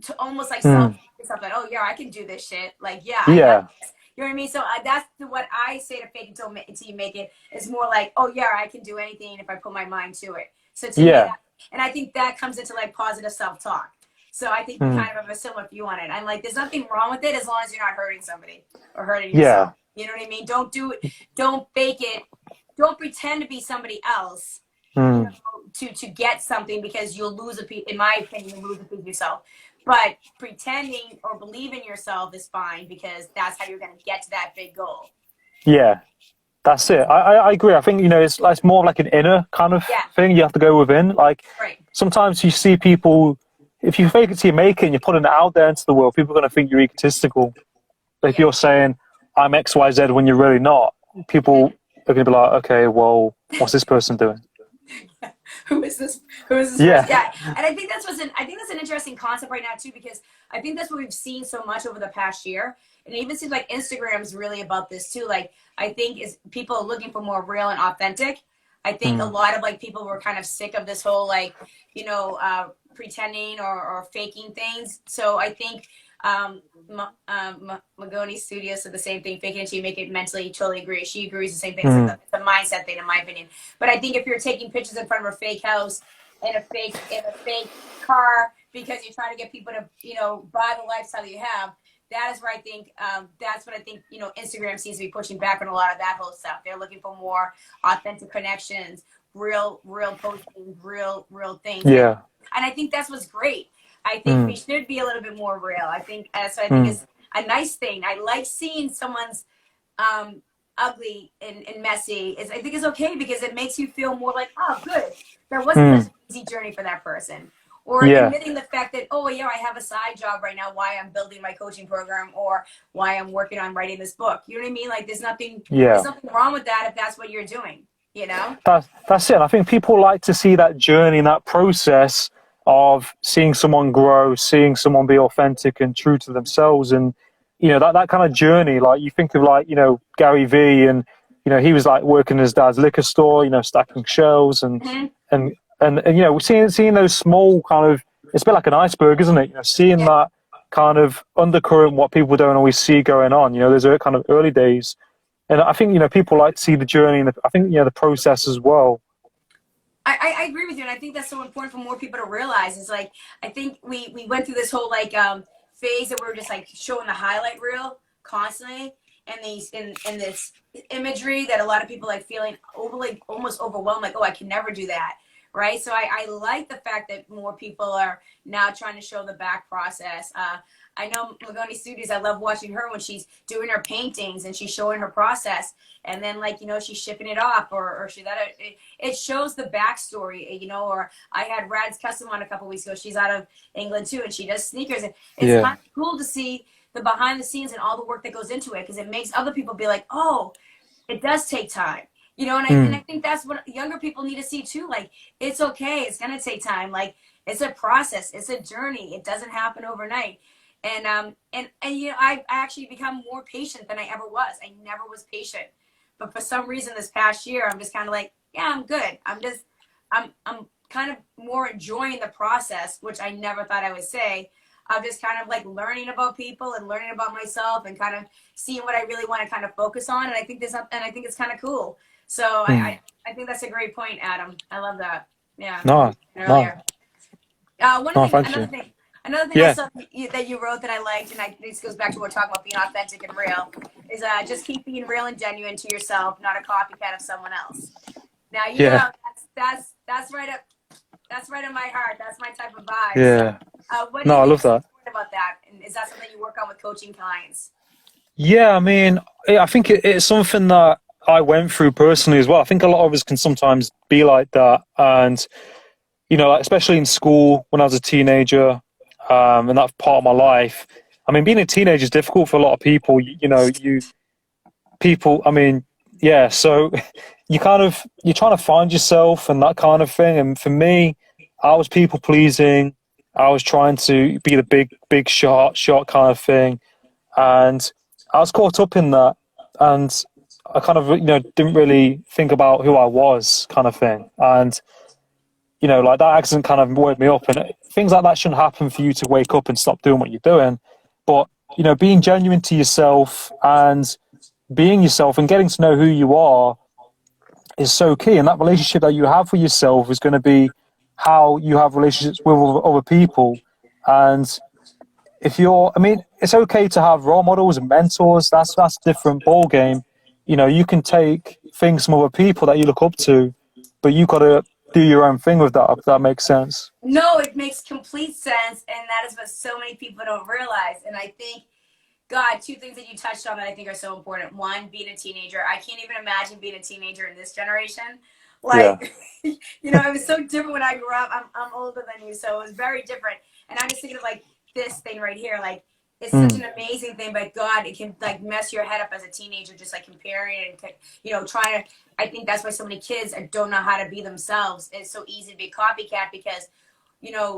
to almost like self like, oh yeah, I can do this shit. Like I got this. You know what I mean? So that's what I say to fake until you make it. Is more like, oh yeah, I can do anything if I put my mind to it. So to me, and I think that comes into like positive self-talk. So I think we kind of have a similar view on it. I'm like, there's nothing wrong with it as long as you're not hurting somebody or hurting yourself. You know what I mean? Don't do it. Don't fake it. Don't pretend to be somebody else Mm. to get something, because you'll lose a piece. In my opinion, you'll lose a piece of yourself. But pretending or believing yourself is fine, because that's how you're going to get to that big goal. Yeah, that's it. I agree. I think, it's more like an inner kind of thing you have to go within. Like, sometimes you see people, if you fake it till you make it and you're putting it out there into the world, people are going to think you're egotistical. If you're saying, I'm XYZ when you're really not, people are going to be like, okay, well, what's this person doing? Who is this person? Yeah. And I think that's an interesting concept right now too, because I think that's what we've seen so much over the past year. And it even seems like Instagram is really about this too. Like, I think is people are looking for more real and authentic. I think a lot of like people were kind of sick of this whole like, pretending or faking things. So I think Magoni Studio said the same thing, fake it until you make it mentally. Totally agree. She agrees the same thing. It's a mindset thing, in my opinion. But I think if you're taking pictures in front of a fake house and a fake car because you're trying to get people to, buy the lifestyle that you have, that is where I think that's what I think, Instagram seems to be pushing back on a lot of that whole stuff. They're looking for more authentic connections, real postings, real things. Yeah. And I think that's what's great. I think we should be a little bit more real. I think so. I think it's a nice thing. I like seeing someone's ugly and messy. I think it's okay, because it makes you feel more like, oh, good. That wasn't such an easy journey for that person. Or admitting the fact that, oh, yeah, I have a side job right now, why I'm building my coaching program, or why I'm working on writing this book. You know what I mean? Like, there's nothing wrong with that if that's what you're doing, That's it. I think people like to see that journey and that process of seeing someone grow, seeing someone be authentic and true to themselves. And, that kind of journey, like you think of like, Gary Vee, and, he was like working in his dad's liquor store, stacking shelves and seeing those small kind of, it's a bit like an iceberg, isn't it? Seeing that kind of undercurrent, what people don't always see going on, those are kind of early days. And I think, people like to see the journey, and I think, the process as well. I agree with you, and I think that's so important for more people to realize. Is like, I think we went through this whole like phase that we were just like showing the highlight reel constantly, and this imagery that a lot of people like feeling almost overwhelmed, like, oh, I can never do that. Right. So I like the fact that more people are now trying to show the back process. I know Magoni Studios, I love watching her when she's doing her paintings and she's showing her process. And then, like, she's shipping it off, or it shows the backstory, or I had Rad's Custom on a couple weeks ago. She's out of England too, and she does sneakers. And it's kind of cool to see the behind the scenes and all the work that goes into it, because it makes other people be like, oh, it does take time. And I think that's what younger people need to see too. Like, it's okay. It's going to take time. Like, it's a process. It's a journey. It doesn't happen overnight. And I've actually become more patient than I ever was. I never was patient. But for some reason this past year, I'm just kind of like, yeah, I'm good. I'm kind of more enjoying the process, which I never thought I would say. I'm just kind of like learning about people and learning about myself and kind of seeing what I really want to kind of focus on. And I think it's kind of cool. So I think that's a great point, Adam. I love that. Yeah. No. Another thing I saw that you wrote that I liked, and this goes back to what we're talking about being authentic and real, is just keep being real and genuine to yourself, not a copycat of someone else. Now that's right up my heart. That's my type of vibe. Yeah. So, I love that. About that, and is that something you work on with coaching clients? Yeah, I mean, I think it's something that I went through personally as well. I think a lot of us can sometimes be like that, and like, especially in school when I was a teenager. And that's part of my life. I mean, being a teenager is difficult for a lot of people. So you're trying to find yourself and that kind of thing. And for me, I was people pleasing. I was trying to be the big shot kind of thing. And I was caught up in that. And I kind of, didn't really think about who I was, kind of thing. And like that accident kind of woke me up, and things like that shouldn't happen for you to wake up and stop doing what you're doing. But, being genuine to yourself and being yourself and getting to know who you are is so key. And that relationship that you have with yourself is going to be how you have relationships with other people. And it's okay to have role models and mentors. That's a different ball game. You can take things from other people that you look up to, but you've got to do your own thing with that, if that makes sense. No, it makes complete sense, and that is what so many people don't realize. And I think, God, two things that you touched on that I think are so important. One, being a teenager. I can't even imagine being a teenager in this generation. Yeah. Like, it was so different when I grew up. I'm older than you, so it was very different. And I'm just thinking of like this thing right here. Like, it's such an amazing thing, but God, it can like mess your head up as a teenager, just like comparing and, trying to. I think that's why so many kids don't know how to be themselves. It's so easy to be a copycat because,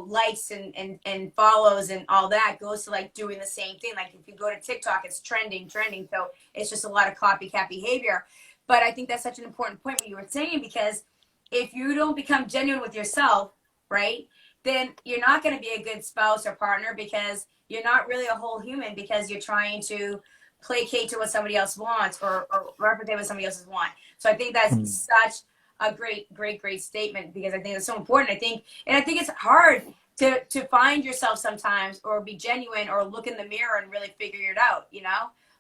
likes and follows and all that goes to like doing the same thing. Like if you go to TikTok, it's trending. So it's just a lot of copycat behavior. But I think that's such an important point what you were saying, because if you don't become genuine with yourself, right, then you're not going to be a good spouse or partner, because you're not really a whole human, because you're trying to placate to what somebody else wants or replicate what somebody else wants. So I think that's such a great statement, because I think it's so important. I think it's hard to find yourself sometimes, or be genuine, or look in the mirror and really figure it out,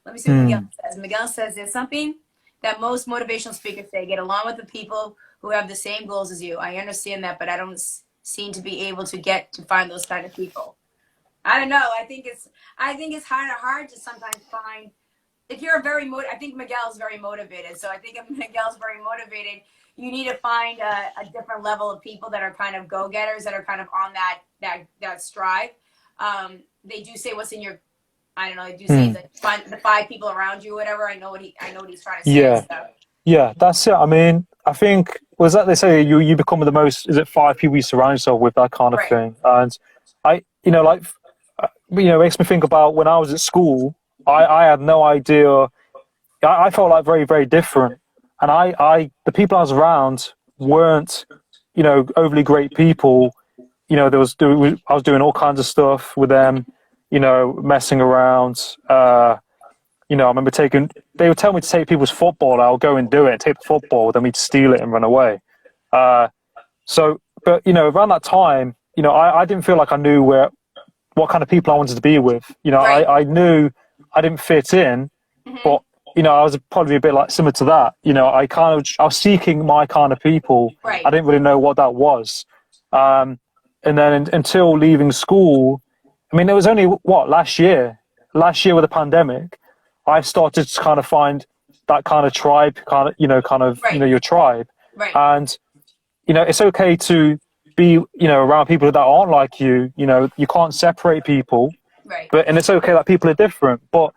Let me see what Miguel says. Miguel says there's something that most motivational speakers say: get along with the people who have the same goals as you. I understand that, but I don't seem to be able to find those kind of people. I don't know. I think it's kind of hard to sometimes find. If you're I think Miguel's very motivated. So I think if Miguel's very motivated, you need to find a different level of people that are kind of go-getters, that are kind of on that strive. They do say what's in your, I don't know. They do say the 5 people around you, whatever. I know what he's trying to say. Yeah. So. Yeah, that's it. I mean, I think, was that they say you become the most, is it 5 people you surround yourself with, that kind of thing. And it makes me think about when I was at school. I had no idea. I felt like very, very different. And the people I was around weren't, overly great people. I was doing all kinds of stuff with them, messing around. I remember they would tell me to take people's football. I'll go and do it, take the football, then we'd steal it and run away. But around that time, I didn't feel like I knew what kind of people I wanted to be with. Right. I knew I didn't fit in, but, I was probably a bit like similar to that. I was seeking my kind of people. Right. I didn't really know what that was. And then until leaving school, I mean, it was only, last year with the pandemic, I started to kind of find that kind of tribe, your tribe. Right. And, it's okay to be, around people that aren't like you. You can't separate people. Right. And it's okay that people are different. But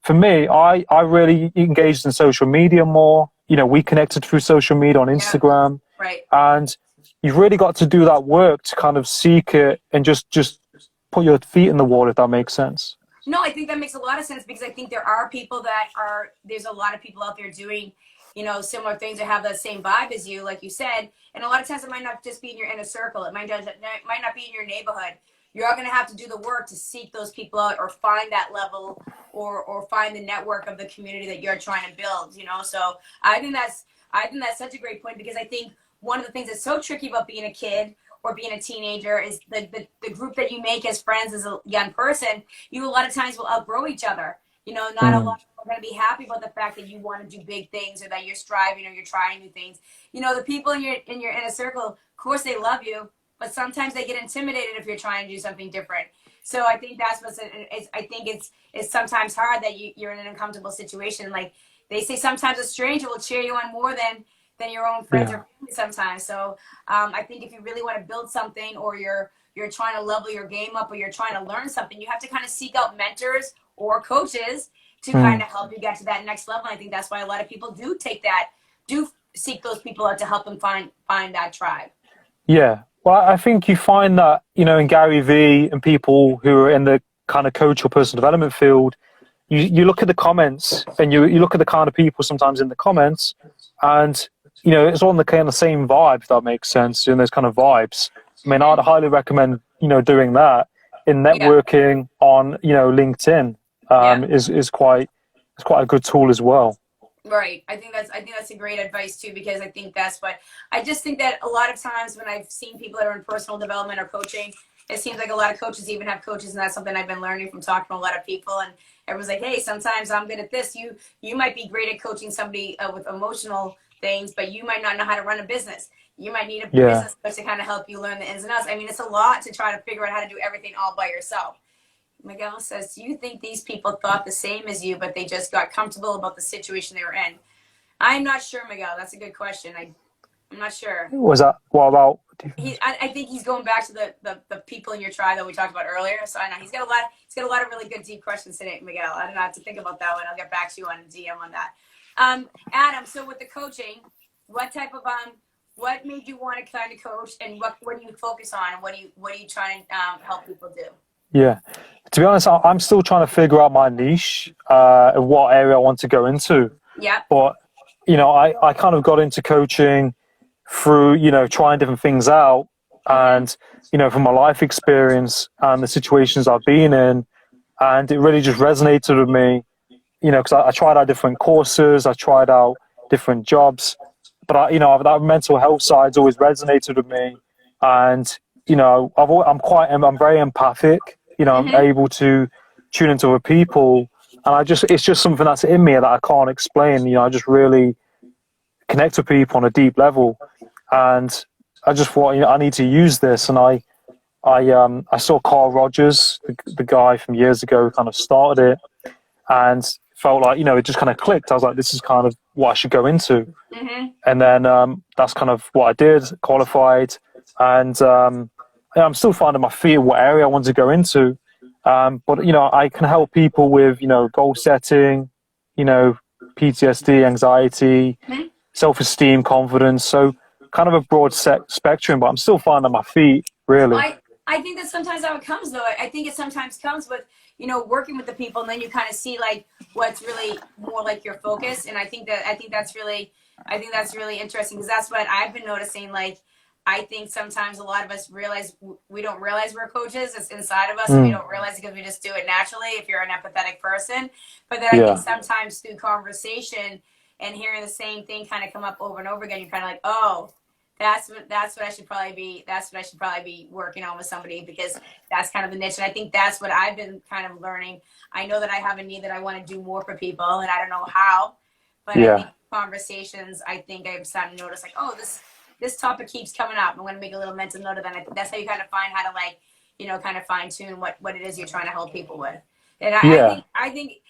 for me, I really engaged in social media more. We connected through social media on Instagram. Yeah. Right. And you've really got to do that work to kind of seek it and just put your feet in the water, if that makes sense. No, I think that makes a lot of sense, because I think there's a lot of people out there doing, similar things, or have the same vibe as you, like you said. And a lot of times it might not just be in your inner circle. It might not be in your neighborhood. You're going to have to do the work to seek those people out, or find that level, or find the network of the community that you're trying to build, So I think that's such a great point, because I think one of the things that's so tricky about being a kid or being a teenager is the group that you make as friends as a young person. You a lot of times will outgrow each other. Not a lot of people are going to be happy about the fact that you want to do big things, or that you're striving, or you're trying new things. The people in your inner circle, of course, they love you, but sometimes they get intimidated if you're trying to do something different. So I think that's I think it's sometimes hard that you're in an uncomfortable situation. Like they say, sometimes a stranger will cheer you on more than your own friends or family sometimes. So I think if you really want to build something, or you're trying to level your game up, or you're trying to learn something, you have to kind of seek out mentors or coaches to kind of help you get to that next level. And I think that's why a lot of people do seek those people out to help them find that tribe. Yeah. Well, I think you find that, in Gary Vee and people who are in the kind of coach or personal development field, you look at the comments, and you look at the kind of people sometimes in the comments, and, it's all in the kind of same vibe, if that makes sense, in those kind of vibes. I mean, I'd highly recommend, doing that in networking on, LinkedIn. Is quite a good tool as well. Right. I think that's a great advice too, because I think I just think that a lot of times when I've seen people that are in personal development or coaching, it seems like a lot of coaches even have coaches, and that's something I've been learning from talking to a lot of people. And everyone's like, hey, sometimes I'm good at this. You might be great at coaching somebody with emotional things, but you might not know how to run a business. You might need a Yeah. business coach to kind of help you learn the ins and outs. I mean, it's a lot to try to figure out how to do everything all by yourself. Miguel says, do you think these people thought the same as you, but they just got comfortable about the situation they were in? I'm not sure, Miguel. That's a good question. I'm not sure. Was that, what about? I think he's going back to the people in your tribe that we talked about earlier. So I know he's got a lot of really good deep questions today, Miguel. I don't know how to think about that one. I'll get back to you on DM on that. Adam, so with the coaching, what type of what made you want to kind of coach, and what do you focus on, and what are you trying to help people do? Yeah, to be honest, I'm still trying to figure out my niche, what area I want to go into. Yeah. But I kind of got into coaching through trying different things out, and from my life experience and the situations I've been in, and it really just resonated with me. Because I tried out different courses, I tried out different jobs, but that mental health side's always resonated with me, and I'm very empathic. I'm able to tune into other people, and it's just something that's in me that I can't explain. I just really connect with people on a deep level, and I just thought I need to use this, and I saw Carl Rogers, the guy from years ago, kind of started it, and felt like it just kind of clicked. I was like, this is kind of what I should go into, and then that's kind of what I did, qualified, and I'm still finding my feet in what area I want to go into, but I can help people with goal setting, PTSD, anxiety, self-esteem, confidence, so kind of a broad spectrum, but I'm still finding my feet, really. I think that's sometimes how it comes, though. I think it sometimes comes with working with the people, and then you kind of see like what's really more like your focus. And I think that's really interesting, because that's what I've been noticing. Like, I think sometimes a lot of us we don't realize we're coaches. It's inside of us, and we don't realize it because we just do it naturally if you're an empathetic person. But then I think sometimes through conversation and hearing the same thing kind of come up over and over again, you're kind of like, oh, that's what I should probably be working on with somebody, because that's kind of the niche. And I think that's what I've been kind of learning. I know that I have a need that I want to do more for people, and I don't know how, but I think conversations, I think I'm starting to notice like, oh, this topic keeps coming up. I'm going to make a little mental note of that. And I think that's how you kind of find how to kind of fine tune what it is you're trying to help people with. And I think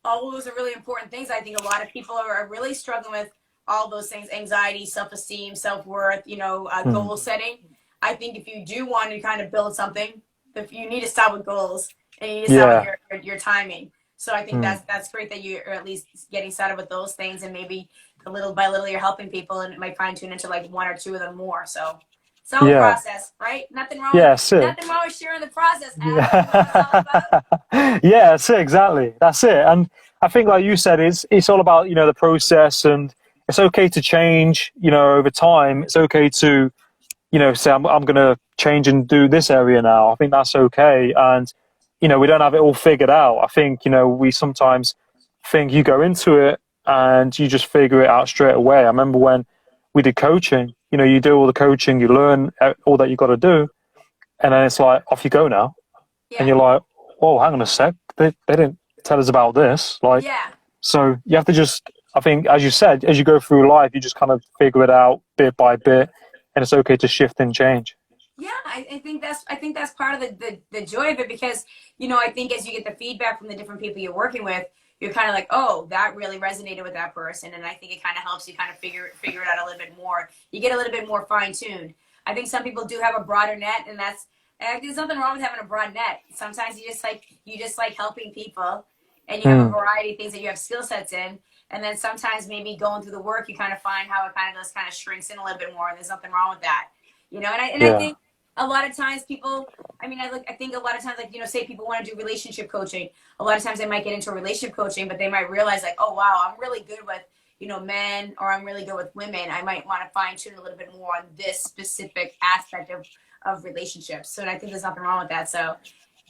all of those are really important things. I think a lot of people are really struggling with all those things: anxiety, self-esteem, self-worth, goal setting. I think if you do want to kind of build something, if you need to start with goals, and you need to start with your timing. So I think that's great that you're at least getting started with those things, and maybe little by little you're helping people, and it might fine tune into like one or two of them more. So it's all a process, right? Nothing wrong with sharing the process. Yeah, that's it, exactly. That's it. And I think, like you said, it's all about the process, and it's okay to change over time. It's okay to say I'm going to change and do this area now. I think that's okay. And we don't have it all figured out. I think we sometimes think you go into it and you just figure it out straight away. I remember when we did coaching, you do all the coaching, you learn all that you got to do, and then it's like, off you go now. And you're like, whoa, hang on a sec, they didn't tell us about this. So you have to just, I think, as you said, as you go through life, you just kind of figure it out bit by bit, and it's okay to shift and change. Yeah, I think that's part of the joy of it, because I think as you get the feedback from the different people you're working with, you're kind of like, oh, that really resonated with that person, and I think it kind of helps you kind of figure it out a little bit more. You get a little bit more fine tuned. I think some people do have a broader net, and there's nothing wrong with having a broad net. Sometimes you just like helping people, and you have a variety of things that you have skill sets in. And then sometimes maybe going through the work, you kind of find how it kind of shrinks in a little bit more, and there's nothing wrong with that, And I think a lot of times people, I think a lot of times, say people want to do relationship coaching. A lot of times they might get into relationship coaching, but they might realize like, oh, wow, I'm really good with, men, or I'm really good with women. I might want to fine tune a little bit more on this specific aspect of relationships. So I think there's nothing wrong with that. So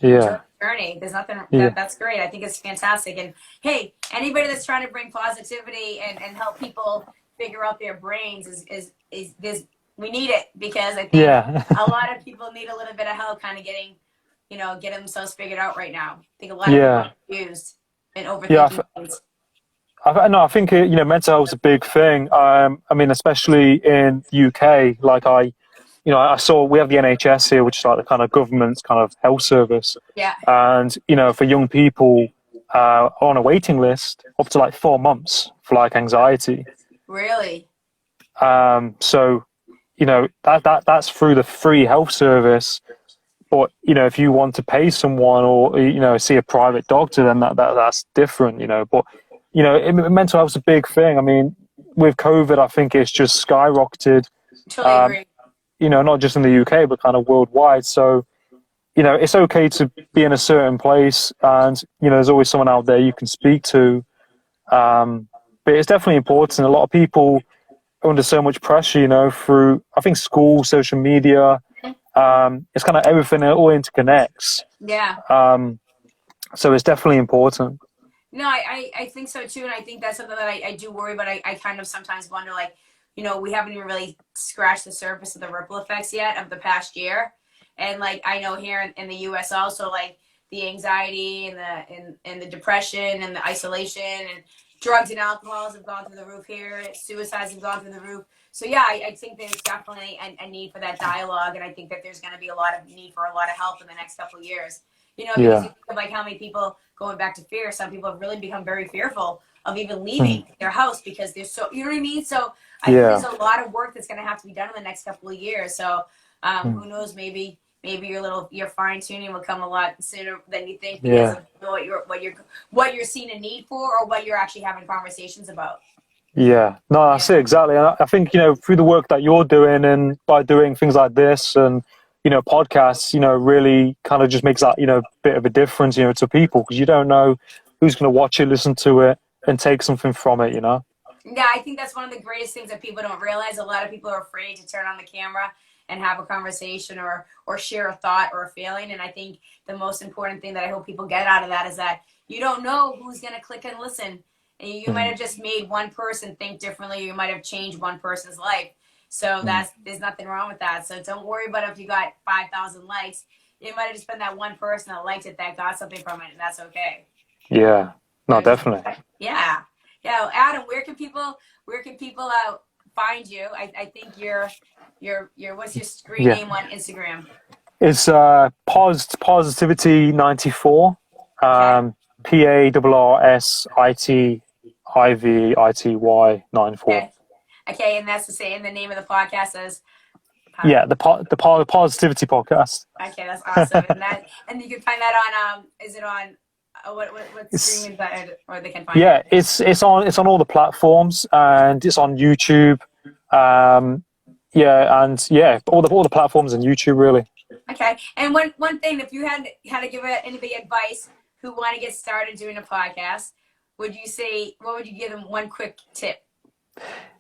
journey, there's nothing, that's great. I think it's fantastic. And hey, anybody that's trying to bring positivity and help people figure out their brains is we need it, because I think a lot of people need a little bit of help kind of getting themselves figured out right now. I think a lot of people are confused and overthinking things. I think mental health is a big thing. I mean, especially in the UK, like I saw we have the NHS here, which is like the kind of government's kind of health service, Yeah. and for young people on a waiting list up to like 4 months for like anxiety. Really? So that's through the free health service. But if you want to pay someone or see a private doctor, then that's different. But mental health's a big thing. I mean, with COVID, I think it's just skyrocketed. Totally agree. Not just in the UK, but kind of worldwide. So it's okay to be in a certain place, and there's always someone out there you can speak to. But it's definitely important. A lot of people are under so much pressure, through I think school, social media. It's kind of everything, it all interconnects. Yeah. So it's definitely important. No, I think so too. And I think that's something that I do worry about. I kind of sometimes wonder, like, we haven't even really scratched the surface of the ripple effects yet of the past year. And like, I know here in the US also, like the anxiety and the depression and the isolation and drugs and alcohols have gone through the roof here. Suicides have gone through the roof. So yeah, I think there's definitely a need for that dialogue, and I think that there's going to be a lot of need for a lot of help in the next couple of years. Because you think of like how many people, going back to fear, some people have really become very fearful of even leaving their house because they're so, you know what I mean? So I think there's a lot of work that's going to have to be done in the next couple of years. So who knows, maybe your fine tuning will come a lot sooner than you think because of what you're seeing a need for or what you're actually having conversations about. Yeah, no, that's it, exactly. And I think, through the work that you're doing and by doing things like this and, podcasts, really kind of just makes that, bit of a difference, to people, because you don't know who's going to watch it, listen to it and take something from it, Yeah, I think that's one of the greatest things that people don't realize. A lot of people are afraid to turn on the camera and have a conversation or share a thought or a feeling. And I think the most important thing that I hope people get out of that is that you don't know who's going to click and listen. And you might have just made one person think differently. You might have changed one person's life. So there's nothing wrong with that. So don't worry about if you got 5,000 likes. It might have just been that one person that liked it that got something from it, and that's okay. Yeah, no, definitely. Yeah. Adam, where can people find you? I think your what's your screen name on Instagram? It's Positivity94. PARRSITIVITY94. Okay, and that's the same. The name of the podcast is. The Positivity Podcast. Okay, that's awesome. and you can find that on. Is it on? What stream is that? Or they can find. Yeah, it's on all the platforms, and it's on YouTube. All the platforms on YouTube, really. Okay, and one thing, if you had to give anybody advice who want to get started doing a podcast, what would you give them one quick tip?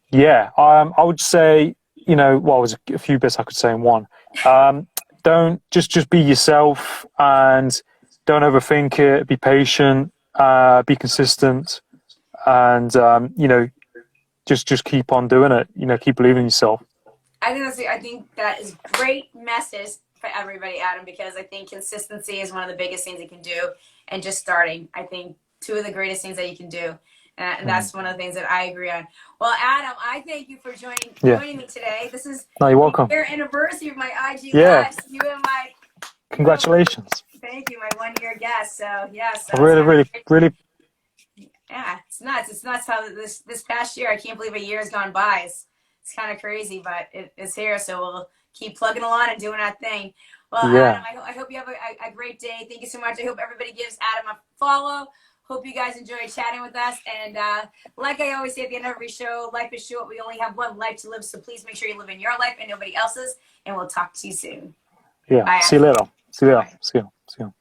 Yeah, I would say, there's a few bits I could say in one. Don't just be yourself and don't overthink it. Be patient, be consistent, and just keep on doing it. Keep believing in yourself. I think that is great message for everybody, Adam, because I think consistency is one of the biggest things you can do, and just starting. I think two of the greatest things that you can do. And that's one of the things that I agree on. Well, Adam, I thank you for joining me today. This is you're welcome. Your anniversary of my IG Live. You and my congratulations. Thank you, my 1-year guest. So yes, really. Yeah, it's nuts. It's nuts how this past year. I can't believe a year has gone by. It's kind of crazy, but it's here. So we'll keep plugging along and doing our thing. Well, Adam, I hope you have a great day. Thank you so much. I hope everybody gives Adam a follow. Hope you guys enjoyed chatting with us. And like I always say at the end of every show, life is short. We only have one life to live. So please make sure you live in your life and nobody else's. And we'll talk to you soon. Yeah. Bye. See you later. See you later. See you.